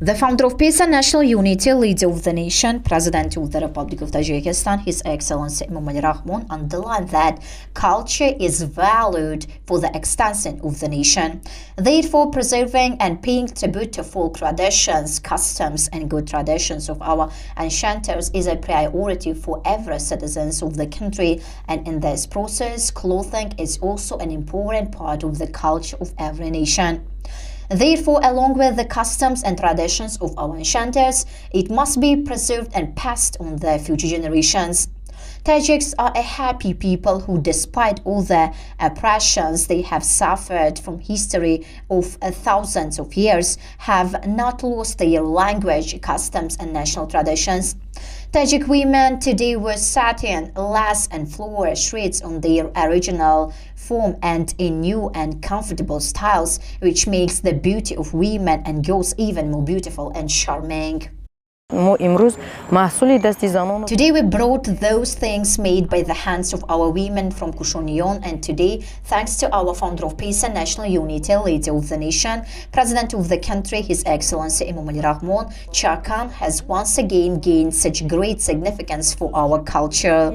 The founder of Peace and National Unity, leader of the nation, President of the Republic of Tajikistan, His Excellency Emomali Rahmon, underlined that culture is valued for the extension of the nation. Therefore, preserving and paying tribute to folk traditions, customs, and good traditions of our ancestors is a priority for every citizen of the country, and in this process, clothing is also an important part of the culture of every nation. Therefore, along with the customs and traditions of our ancestors, it must be preserved and passed on the future generations. Tajiks are a happy people who, despite all the oppressions they have suffered from history of thousands of years, have not lost their language, customs, and national traditions. Tajik women today wear satin, lace, and flower shreds on their original form and in new and comfortable styles, which makes the beauty of women and girls even more beautiful and charming. Today we brought those things made by the hands of our women from Kushonion, and today, thanks to our founder of Peace and National Unity, leader of the nation, President of the country, His Excellency Emomali Rahmon, Chakan has once again gained such great significance for our culture.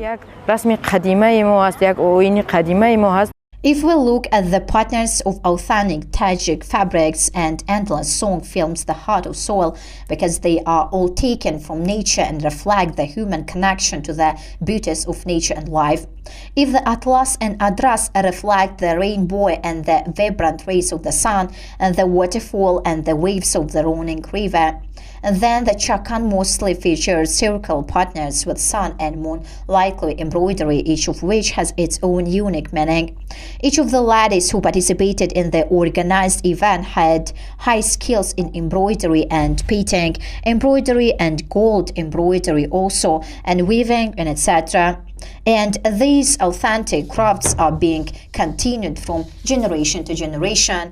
If we look at the patterns of authentic Tajik fabrics and endless song films the heart of soil, because they are all taken from nature and reflect the human connection to the beauties of nature and life. If the atlas and adras reflect the rainbow and the vibrant rays of the sun, and the waterfall and the waves of the running river, then the Chakan mostly features circle patterns with sun and moon likely embroidery, each of which has its own unique meaning. Each of the ladies who participated in the organized event had high skills in embroidery and painting, embroidery and gold embroidery also, and weaving, and etc. And these authentic crafts are being continued from generation to generation.